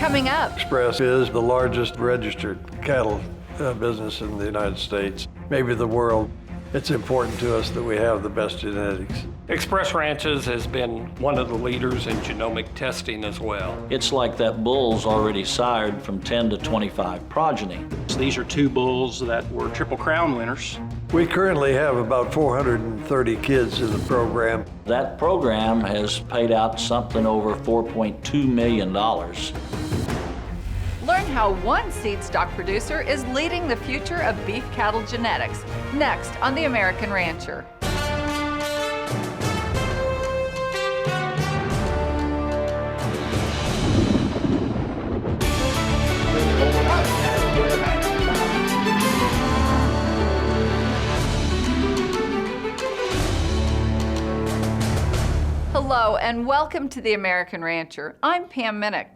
Coming up, Express is the largest registered cattle business in the United States, maybe the world. It's important to us that we have the best genetics. Express Ranches has been one of the leaders in genomic testing as well. It's like that bull's already sired from 10 to 25 progeny. So these are two bulls that were Triple Crown winners. We currently have about 430 kids in the program. That program has paid out something over $4.2 million. learn how one seed stock producer is leading the future of beef cattle genetics. Next on The American Rancher. Hello and welcome to The American Rancher. I'm Pam Minick.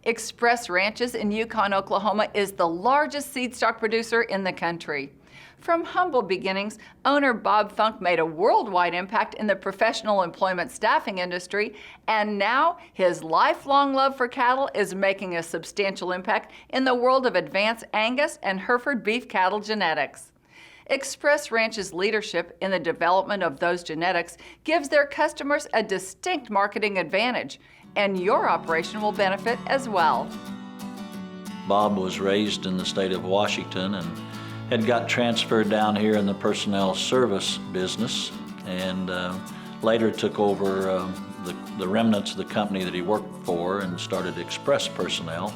Express Ranches in Yukon, Oklahoma is the largest seed stock producer in the country. From humble beginnings, owner Bob Funk made a worldwide impact in the professional employment staffing industry, and now his lifelong love for cattle is making a substantial impact in the world of advanced Angus and Hereford beef cattle genetics. Express Ranch's leadership in the development of those genetics gives their customers a distinct marketing advantage, and your operation will benefit as well. Bob was raised in the state of Washington and had got transferred down here in the personnel service business, and later took over the remnants of the company that he worked for and started Express Personnel.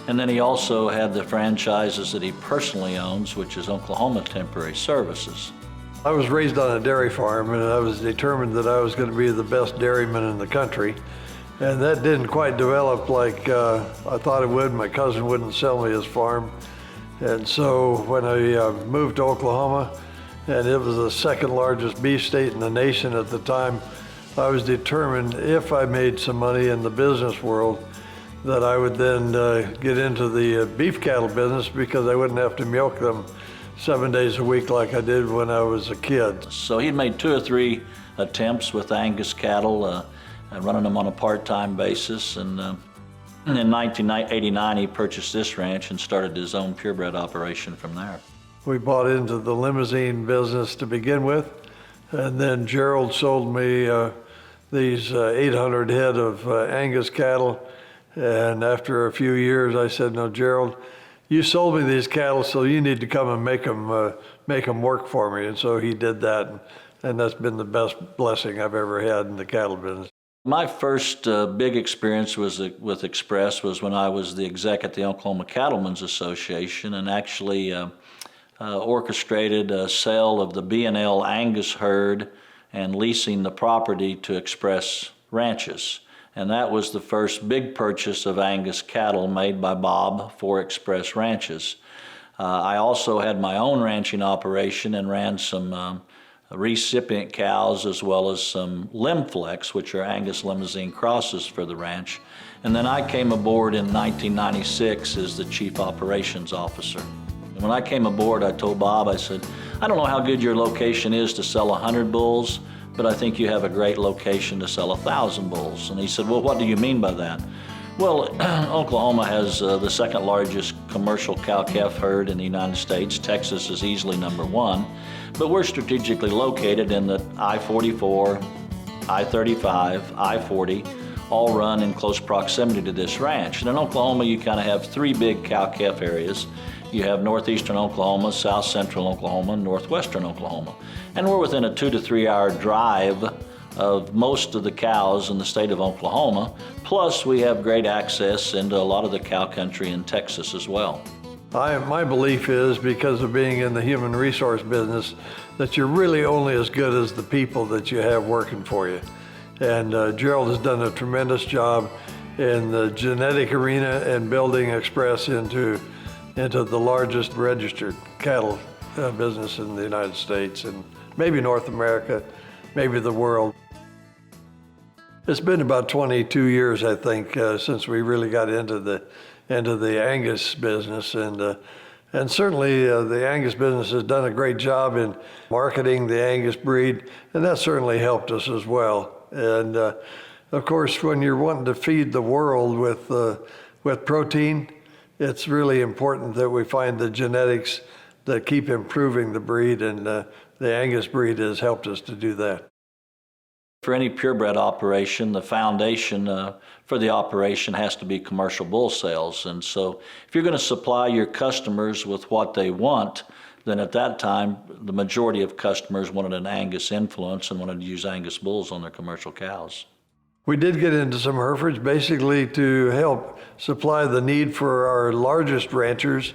And then he also had the franchises that he personally owns, which is Oklahoma Temporary Services. I was raised on a dairy farm, and I was determined that I was going to be the best dairyman in the country. And that didn't quite develop like I thought it would. My cousin wouldn't sell me his farm. And so when I moved to Oklahoma, and it was the second largest beef state in the nation at the time, I was determined if I made some money in the business world, that I would then get into the beef cattle business, because I wouldn't have to milk them 7 days a week like I did when I was a kid. So he'd made 2 or 3 attempts with Angus cattle, running them on a part-time basis, and in 1989 he purchased this ranch and started his own purebred operation from there. We bought into the limousine business to begin with, and then Gerald sold me these 800 head of Angus cattle. And after a few years, I said, "No, Gerald, you sold me these cattle, so you need to come and make them work for me." And so he did that, and that's been the best blessing I've ever had in the cattle business. My first big experience with Express was when I was the exec at the Oklahoma Cattlemen's Association, and actually orchestrated a sale of the B&L Angus herd and leasing the property to Express Ranches. And that was the first big purchase of Angus cattle made by Bob for Express Ranches. I also had my own ranching operation and ran some recipient cows, as well as some Limflex, which are Angus limousine crosses for the ranch. And then I came aboard in 1996 as the chief operations officer. And when I came aboard, I told Bob, I said, "I don't know how good your location is to sell 100 bulls, but I think you have a great location to sell 1,000 bulls." And he said, "Well, what do you mean by that?" Well, Oklahoma has the second largest commercial cow-calf herd in the United States. Texas is easily #1, but we're strategically located in the I-44, I-35, I-40, all run in close proximity to this ranch. And in Oklahoma, you kind of have 3 big cow-calf areas. You have northeastern Oklahoma, south central Oklahoma, and northwestern Oklahoma. And we're within a 2 to 3 hour drive of most of the cows in the state of Oklahoma. Plus, we have great access into a lot of the cow country in Texas as well. My belief is, because of being in the human resource business, that you're really only as good as the people that you have working for you. And Gerald has done a tremendous job in the genetic arena and building Express into the largest registered cattle business in the United States, and maybe North America, maybe the world. It's been about 22 years, I think, since we really got into the Angus business, and certainly the Angus business has done a great job in marketing the Angus breed, and that certainly helped us as well. And of course, when you're wanting to feed the world with with protein, it's really important that we find the genetics that keep improving the breed, and the Angus breed has helped us to do that. For any purebred operation, the foundation for the operation has to be commercial bull sales. And so if you're going to supply your customers with what they want, then at that time, the majority of customers wanted an Angus influence and wanted to use Angus bulls on their commercial cows. We did get into some Herefords basically to help supply the need for our largest ranchers.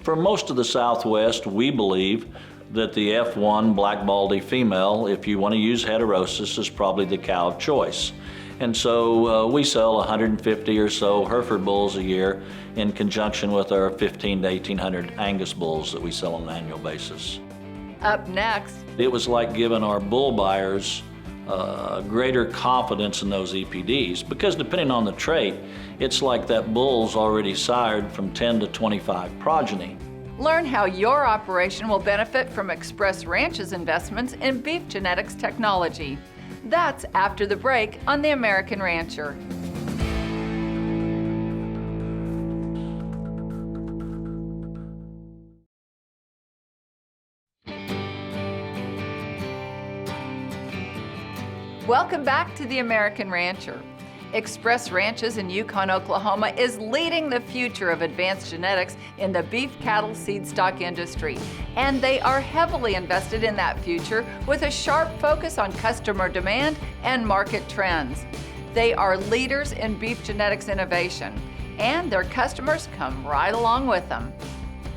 For most of the Southwest, we believe that the F1 Black Baldy female, if you want to use heterosis, is probably the cow of choice. And so we sell 150 or so Hereford bulls a year in conjunction with our 1,500 to 1,800 Angus bulls that we sell on an annual basis. Up next, It was like giving our bull buyers greater confidence in those EPDs, because depending on the trait, it's like that bull's already sired from 10 to 25 progeny. learn how your operation will benefit from Express Ranch's investments in beef genetics technology. That's after the break on The American Rancher. Welcome back to The American Rancher. Express Ranches in Yukon, Oklahoma is leading the future of advanced genetics in the beef cattle seed stock industry. And they are heavily invested in that future with a sharp focus on customer demand and market trends. They are leaders in beef genetics innovation, and their customers come right along with them.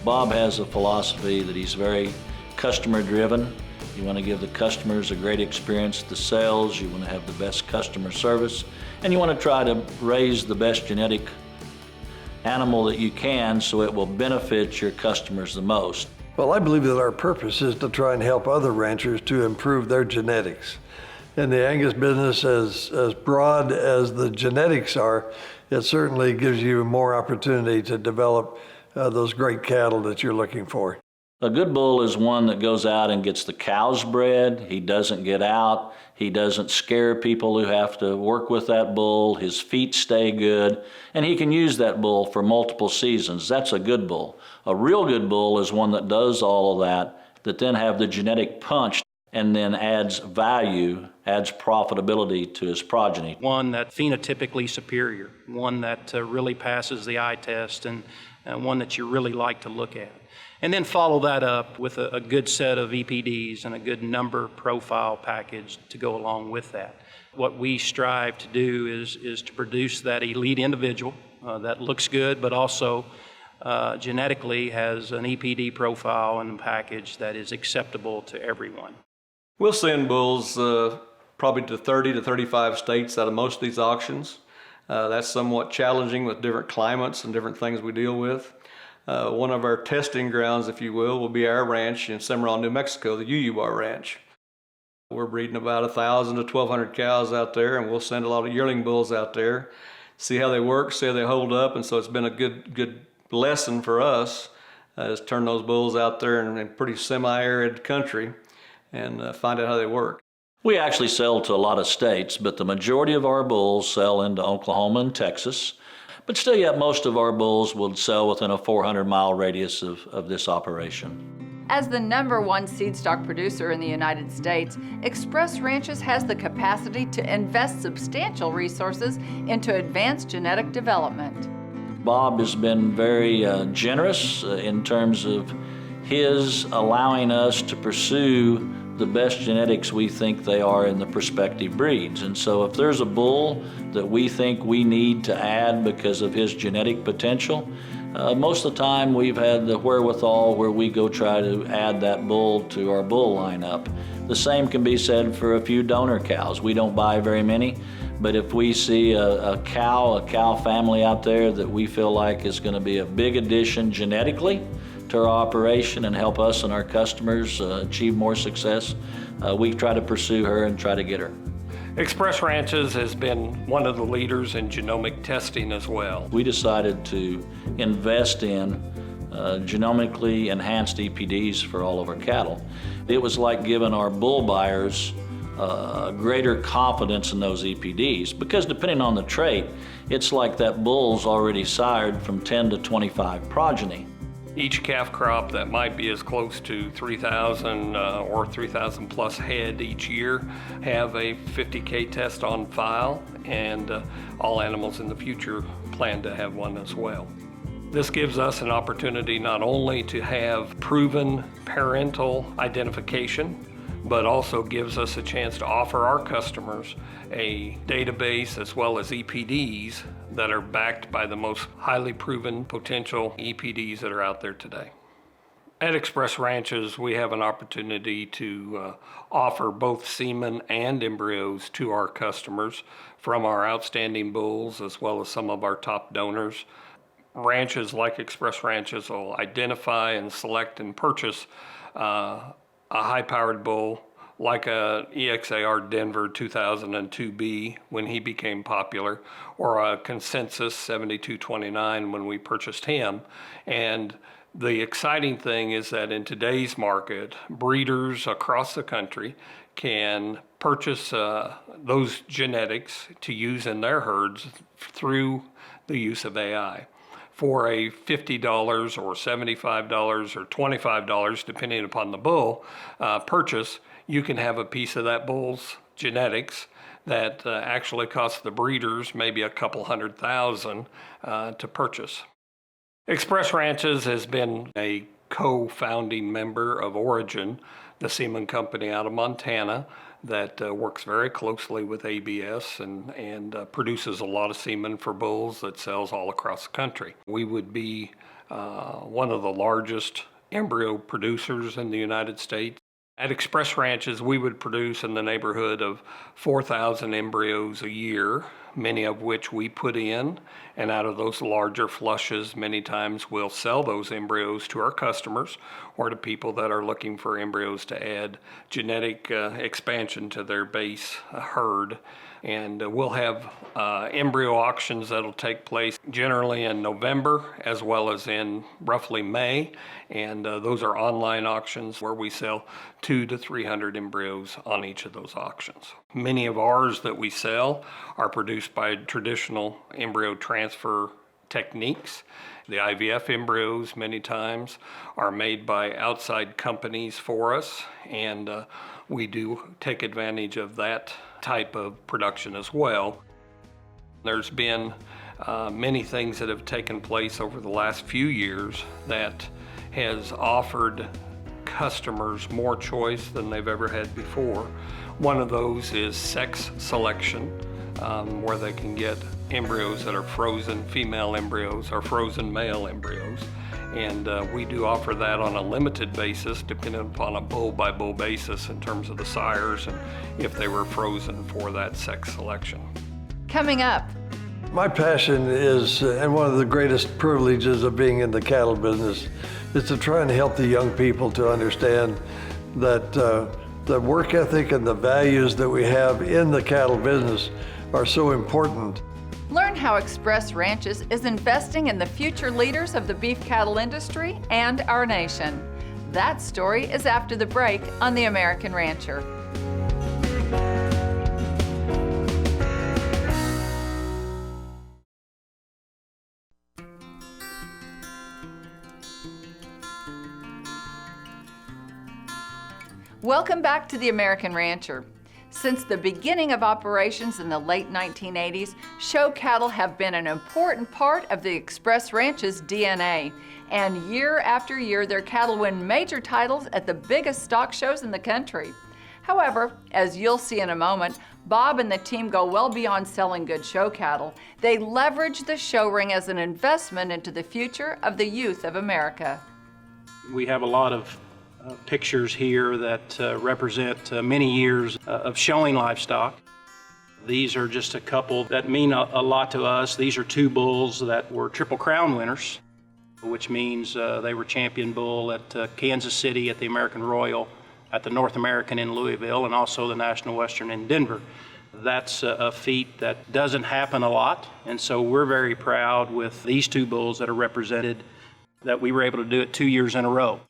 Bob has a philosophy that he's very customer driven. You want to give the customers a great experience at the sales, you want to have the best customer service, and you want to try to raise the best genetic animal that you can so it will benefit your customers the most. Well, I believe that our purpose is to try and help other ranchers to improve their genetics. In the Angus business, as broad as the genetics are, it certainly gives you more opportunity to develop those great cattle that you're looking for. A good bull is one that goes out and gets the cows bred. He doesn't get out. He doesn't scare people who have to work with that bull. His feet stay good, and he can use that bull for multiple seasons. That's a good bull. A real good bull is one that does all of that then have the genetic punch and then adds value, adds profitability to his progeny. One that's phenotypically superior, one that really passes the eye test, and one that you really like to look at. And then follow that up with a good set of EPDs and a good number profile package to go along with that. What we strive to do is to produce that elite individual that looks good, but also genetically has an EPD profile and package that is acceptable to everyone. We'll send bulls probably to 30 to 35 states out of most of these auctions. That's somewhat challenging with different climates and different things we deal with. One of our testing grounds, if you will be our ranch in Cimarron, New Mexico, the UUR Ranch. We're breeding about 1,000 to 1,200 cows out there, and we'll send a lot of yearling bulls out there, see how they work, see how they hold up, and so it's been a good lesson for us is turn those bulls out there in pretty semi-arid country and find out how they work. We actually sell to a lot of states, but the majority of our bulls sell into Oklahoma and Texas. But still yet most of our bulls will sell within a 400-mile radius of this operation. As the #1 seed stock producer in the United States, Express Ranches has the capacity to invest substantial resources into advanced genetic development. Bob has been very generous in terms of his allowing us to pursue the best genetics we think they are in the prospective breeds. And so if there's a bull that we think we need to add because of his genetic potential, most of the time we've had the wherewithal where we go try to add that bull to our bull lineup. The same can be said for a few donor cows. We don't buy very many, but if we see a cow family out there that we feel like is going to be a big addition genetically to our operation and help us and our customers achieve more success, we try to pursue her and try to get her. Express Ranches has been one of the leaders in genomic testing as well. We decided to invest in genomically enhanced EPDs for all of our cattle. It was like giving our bull buyers greater confidence in those EPDs, because depending on the trait, it's like that bull's already sired from 10 to 25 progeny. Each calf crop that might be as close to 3,000 or 3,000 plus head each year have a 50K test on file, and all animals in the future plan to have one as well. This gives us an opportunity not only to have proven parental identification, but also gives us a chance to offer our customers a database as well as EPDs that are backed by the most highly proven potential EPDs that are out there today. At Express Ranches, we have an opportunity to offer both semen and embryos to our customers from our outstanding bulls as well as some of our top donors. Ranches like Express Ranches will identify and select and purchase a high-powered bull like a EXAR Denver 2002B when he became popular, or a Consensus 7229 when we purchased him. And the exciting thing is that in today's market, breeders across the country can purchase those genetics to use in their herds through the use of AI. For a $50 or $75 or $25, depending upon the bull, purchase, you can have a piece of that bull's genetics that actually costs the breeders maybe a couple $100,000 to purchase. Express Ranches has been a co-founding member of Origin, the semen company out of Montana that works very closely with ABS and produces a lot of semen for bulls that sells all across the country. We would be one of the largest embryo producers in the United States. At Express Ranches, we would produce in the neighborhood of 4,000 embryos a year, many of which we put in, and out of those larger flushes, many times we'll sell those embryos to our customers or to people that are looking for embryos to add genetic expansion to their base herd. And we'll have embryo auctions that'll take place generally in November as well as in roughly May. And those are online auctions where we sell 200 to 300 embryos on each of those auctions. Many of ours that we sell are produced by traditional embryo transfer techniques. The IVF embryos many times are made by outside companies for us, and we do take advantage of that type of production as well. There's been many things that have taken place over the last few years that has offered customers more choice than they've ever had before. One of those is sex selection, where they can get embryos that are frozen female embryos or frozen male embryos. And we do offer that on a limited basis, depending upon a bull-by-bull basis in terms of the sires and if they were frozen for that sex selection. Coming up. My passion is, and one of the greatest privileges of being in the cattle business, is to try and help the young people to understand that the work ethic and the values that we have in the cattle business are so important. Learn how Express Ranches is investing in the future leaders of the beef cattle industry and our nation. That story is after the break on The American Rancher. Welcome back to The American Rancher. Since the beginning of operations in the late 1980s, show cattle have been an important part of the Express Ranch's DNA. And year after year, their cattle win major titles at the biggest stock shows in the country. However, as you'll see in a moment, Bob and the team go well beyond selling good show cattle. They leverage the show ring as an investment into the future of the youth of America. We have a lot of pictures here that represent many years of showing livestock. These are just a couple that mean a lot to us. These are two bulls that were Triple Crown winners, which means they were champion bull at Kansas City, at the American Royal, at the North American in Louisville, and also the National Western in Denver. That's a feat that doesn't happen a lot, and so we're very proud with these two bulls that are represented that we were able to do it 2 years in a row.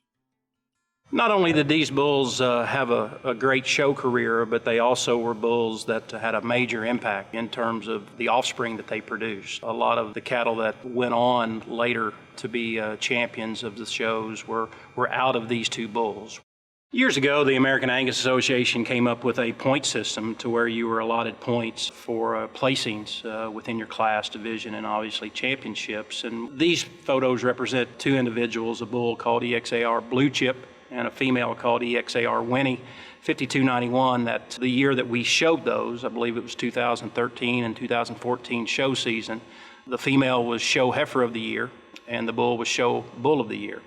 Not only did these bulls have a great show career, but they also were bulls that had a major impact in terms of the offspring that they produced. A lot of the cattle that went on later to be champions of the shows were out of these two bulls. Years ago, the American Angus Association came up with a point system to where you were allotted points for placings within your class, division, and obviously championships. And these photos represent two individuals, a bull called EXAR Blue Chip and a female called EXAR Winnie, 5291. That the year that we showed those, I believe it was 2013 and 2014 show season, the female was show heifer of the year and the bull was show bull of the year.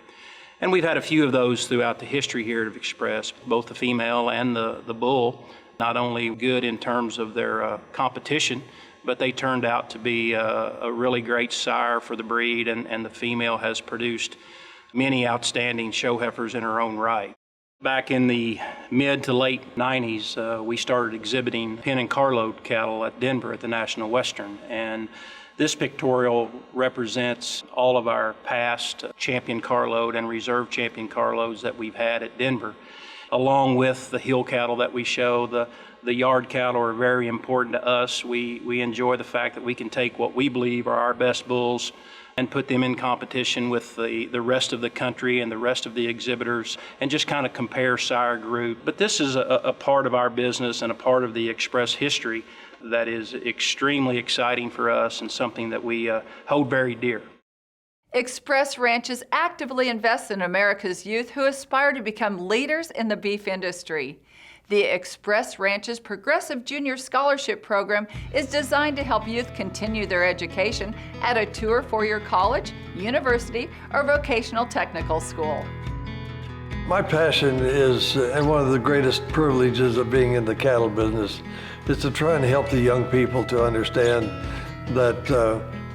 And we've had a few of those throughout the history here at Express, both the female and the bull, not only good in terms of their competition, but they turned out to be a really great sire for the breed, and the female has produced many outstanding show heifers in her own right. Back in the mid to late 90s, we started exhibiting pin and carload cattle at Denver at the National Western, and this pictorial represents all of our past champion carload and reserve champion carloads that we've had at Denver, along with the hill cattle that we show. The yard cattle are very important to us. We enjoy the fact that we can take what we believe are our best bulls and put them in competition with the rest of the country and the rest of the exhibitors and just kind of compare sire group. But this is a part of our business and a part of the Express history that is extremely exciting for us and something that we hold very dear. Express Ranches actively invests in America's youth who aspire to become leaders in the beef industry. The Express Ranches Progressive Junior Scholarship Program is designed to help youth continue their education at a 2 or 4-year college, university, or vocational technical school. My passion is, and one of the greatest privileges of being in the cattle business, is to try and help the young people to understand that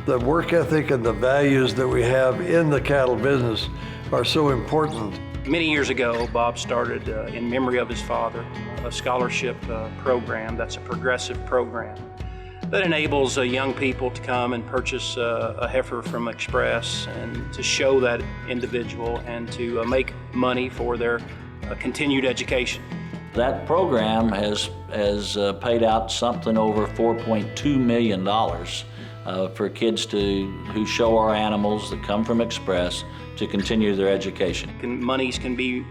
the work ethic and the values that we have in the cattle business are so important. Many years ago, Bob started, in memory of his father, a scholarship program that's a progressive program that enables young people to come and purchase a heifer from Express and to show that individual and to make money for their continued education. That program has paid out something over $4.2 million for kids who show our animals that come from Express to continue their education. Monies can be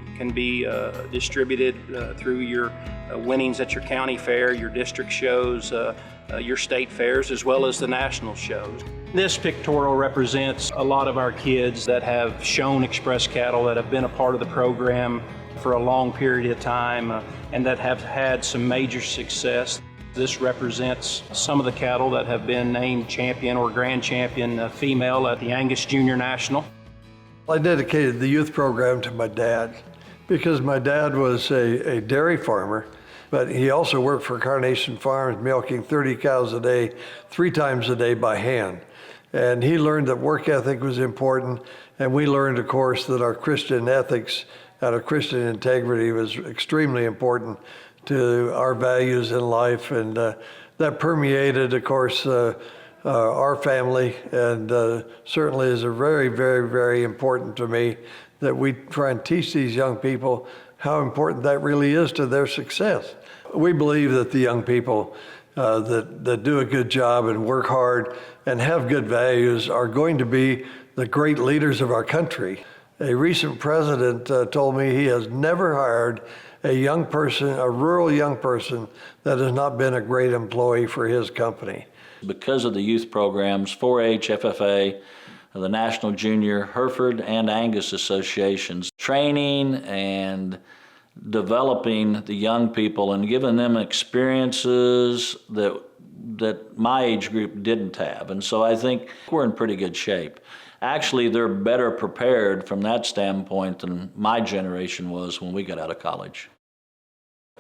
distributed through your winnings at your county fair, your district shows, your state fairs, as well as the national shows. This pictorial represents a lot of our kids that have shown Express cattle, that have been a part of the program for a long period of time, and that have had some major success. This represents some of the cattle that have been named champion or grand champion female at the Angus Junior National. I dedicated the youth program to my dad because my dad was a dairy farmer, but he also worked for Carnation Farms, milking 30 cows a day, 3 times a day by hand. And he learned that work ethic was important, and we learned, of course, that our Christian ethics and our Christian integrity was extremely important to our values in life, and that permeated, of course, our family, and certainly is very, very, very important to me that we try and teach these young people how important that really is to their success. We believe that the young people that do a good job and work hard and have good values are going to be the great leaders of our country. A recent president told me he has never hired a young person, a rural young person, that has not been a great employee for his company. Because of the youth programs, 4-H, FFA, the National Junior, Hereford, and Angus Associations, training and developing the young people and giving them experiences that my age group didn't have. And so I think we're in pretty good shape. Actually, they're better prepared from that standpoint than my generation was when we got out of college.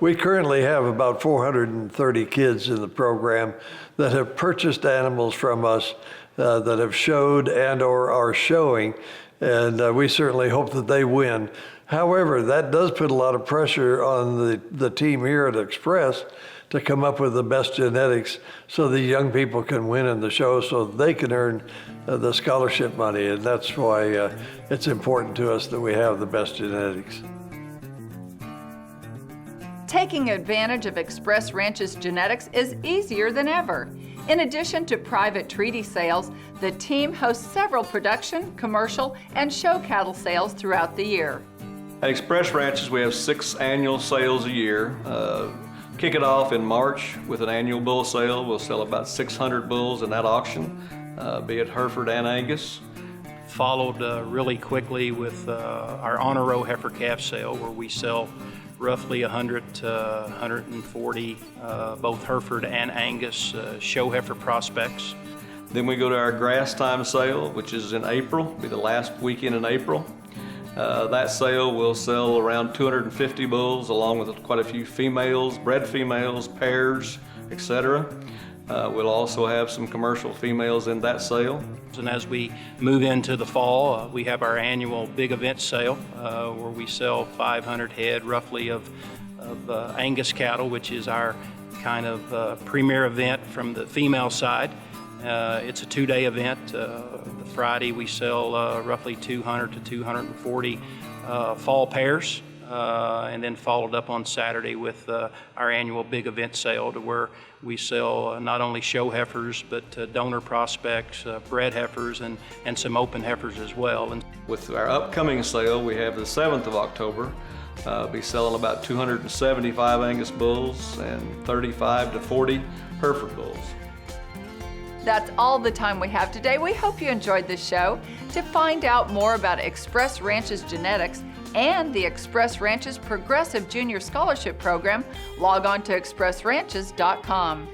We currently have about 430 kids in the program that have purchased animals from us that have showed and or are showing, and we certainly hope that they win. However, that does put a lot of pressure on the team here at Express to come up with the best genetics so the young people can win in the show so they can earn the scholarship money, and that's why it's important to us that we have the best genetics. Taking advantage of Express Ranch's genetics is easier than ever. In addition to private treaty sales, the team hosts several production, commercial, and show cattle sales throughout the year. At Express Ranches, we have 6 annual sales a year. Kick it off in March with an annual bull sale. We'll sell about 600 bulls in that auction, be it Hereford and Angus. Followed really quickly with our honor row heifer calf sale, where we sell roughly 100 to 140 both Hereford and Angus show heifer prospects. Then we go to our grass time sale, which is in April, be the last weekend in April. That sale will sell around 250 bulls, along with quite a few females, bred females, pairs, etc. We'll also have some commercial females in that sale. And as we move into the fall, we have our annual big event sale, where we sell 500 head roughly of Angus cattle, which is our kind of premier event from the female side. It's a 2-day event. The Friday we sell roughly 200 to 240 fall pairs, and then followed up on Saturday with our annual big event sale, to where we sell not only show heifers but donor prospects, bred heifers, and some open heifers as well. And with our upcoming sale, we have the 7th of October. Be selling about 275 Angus bulls and 35 to 40 Hereford bulls. That's all the time we have today. We hope you enjoyed this show. To find out more about Express Ranch's genetics and the Express Ranch's Progressive Junior Scholarship Program, log on to expressranches.com.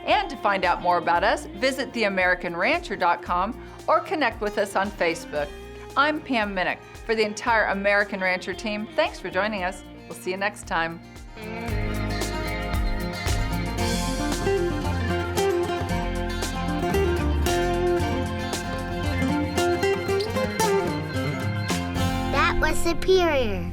And to find out more about us, visit theamericanrancher.com or connect with us on Facebook. I'm Pam Minick. For the entire American Rancher team, thanks for joining us. We'll see you next time. That was superior.